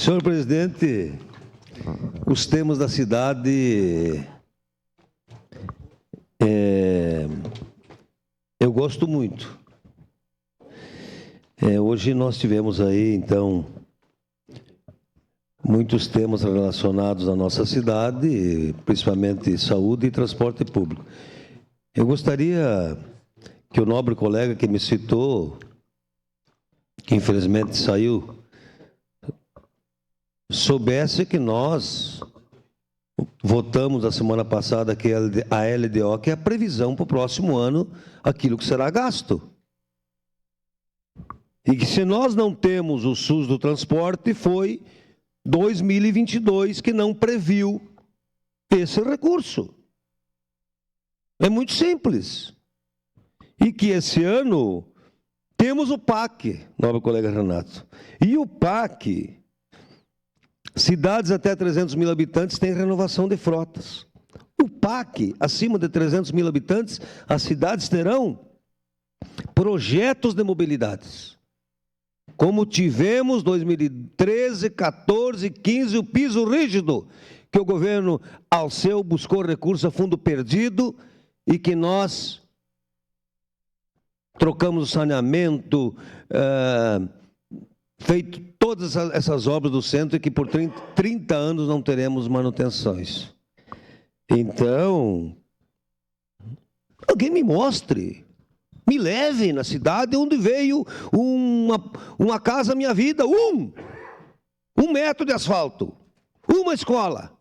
Senhor presidente, os temas da cidade, eu gosto muito. Hoje nós tivemos aí, então, muitos temas relacionados à nossa cidade, principalmente saúde e transporte público. Eu gostaria que o nobre colega que me citou, que infelizmente saiu, soubesse que nós votamos a semana passada que a LDO, que é a previsão para o próximo ano, aquilo que será gasto. E que se nós não temos o SUS do transporte, foi 2022 que não previu esse recurso. É muito simples. E que esse ano temos o PAC, nobre colega Renato. E o PAC, cidades até 300 mil habitantes têm renovação de frotas. O PAC, acima de 300 mil habitantes, as cidades terão projetos de mobilidades. Como tivemos 2013, 14, 15, o piso rígido, que o governo Alceu buscou recurso a fundo perdido e que nós trocamos o saneamento, feito todas essas obras do centro e que por 30 anos não teremos manutenções. Então, alguém me mostre, me leve na cidade onde veio uma casa Minha Vida, um metro de asfalto, uma escola.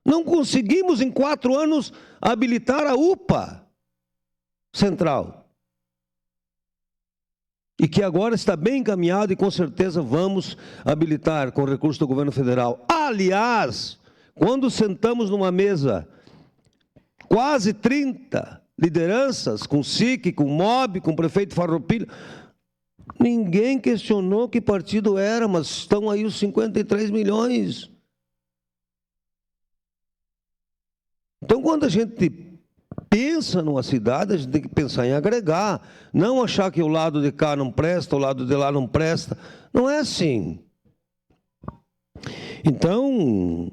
Não conseguimos em 4 anos habilitar a UPA Central. E que agora está bem encaminhado e com certeza vamos habilitar com recurso do governo federal. Aliás, quando sentamos numa mesa, quase 30 lideranças, com SIC, com MOB, com o prefeito Farroupilha, ninguém questionou que partido era, mas estão aí os 53 milhões. Então, quando a gente pensa numa cidade, a gente tem que pensar em agregar, não achar que o lado de cá não presta, o lado de lá não presta. Não é assim. Então,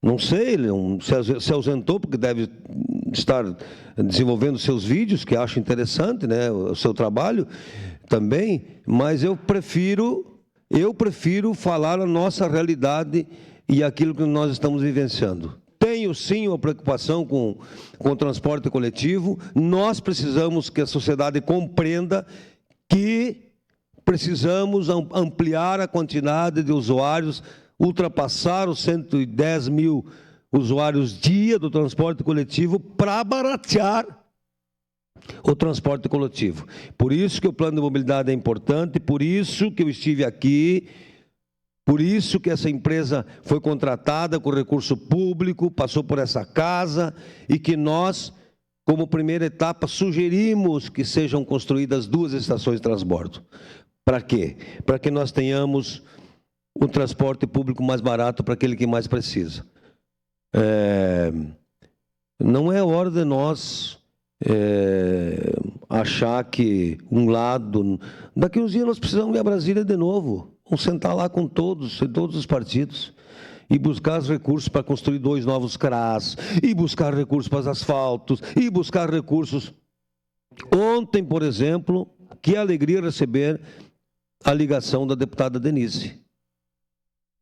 não sei, ele se ausentou porque deve estar desenvolvendo seus vídeos, que acho interessante, né, o seu trabalho também, mas eu prefiro falar a nossa realidade e aquilo que nós estamos vivenciando. Tenho sim uma preocupação com o transporte coletivo. Nós precisamos que a sociedade compreenda que precisamos ampliar a quantidade de usuários, ultrapassar os 110 mil usuários dia do transporte coletivo para baratear o transporte coletivo. Por isso que o plano de mobilidade é importante, por isso que eu estive aqui, por isso que essa empresa foi contratada com recurso público, passou por essa casa e que nós, como primeira etapa, sugerimos que sejam construídas 2 estações de transbordo. Para quê? Para que nós tenhamos um transporte público mais barato para aquele que mais precisa. Não é hora de nós achar que um lado... Daqui uns dias nós precisamos ir a Brasília de novo. Vamos sentar lá com todos os partidos e buscar os recursos para construir 2 novos CRAS, e buscar recursos para os asfaltos, e buscar recursos. Ontem, por exemplo, que alegria receber a ligação da deputada Denise.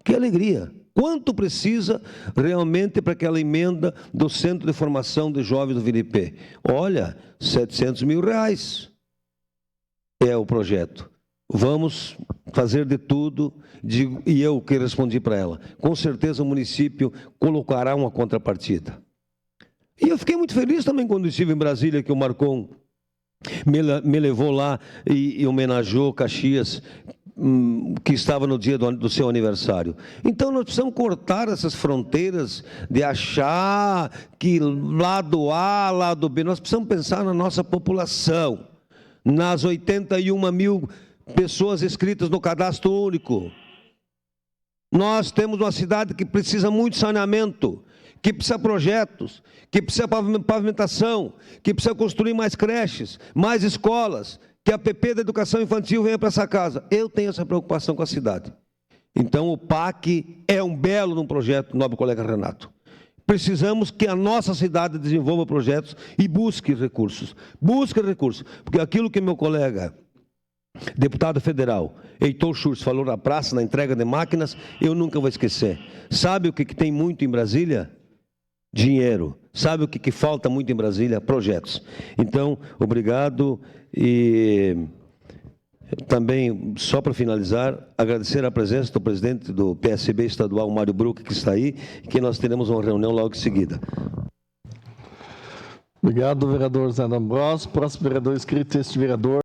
Que alegria! Quanto precisa realmente para aquela emenda do Centro de Formação de Jovens do Viripê? Olha, R$700 mil é o projeto. Vamos fazer de tudo, e eu que respondi para ela. Com certeza o município colocará uma contrapartida. E eu fiquei muito feliz também quando estive em Brasília, que o Marcon me levou lá e homenageou Caxias, que estava no dia do seu aniversário. Então nós precisamos cortar essas fronteiras de achar que lado A, lado B. Nós precisamos pensar na nossa população, nas 81 mil pessoas inscritas no cadastro único. Nós temos uma cidade que precisa muito de saneamento, que precisa de projetos, que precisa de pavimentação, que precisa construir mais creches, mais escolas, que a PP da educação infantil venha para essa casa. Eu tenho essa preocupação com a cidade. Então, o PAC é um belo projeto, nobre colega Renato. Precisamos que a nossa cidade desenvolva projetos e busque recursos. Busque recursos. Porque aquilo que meu colega, deputado federal, Heitor Schurz, falou na praça, na entrega de máquinas, eu nunca vou esquecer. Sabe o que tem muito em Brasília? Dinheiro. Sabe o que falta muito em Brasília? Projetos. Então, obrigado. E também, só para finalizar, agradecer a presença do presidente do PSB estadual, Mário Bruck, que está aí, e que nós teremos uma reunião logo em seguida. Obrigado, vereador Zé D'Ambrosio. Próximo vereador inscrito, este vereador.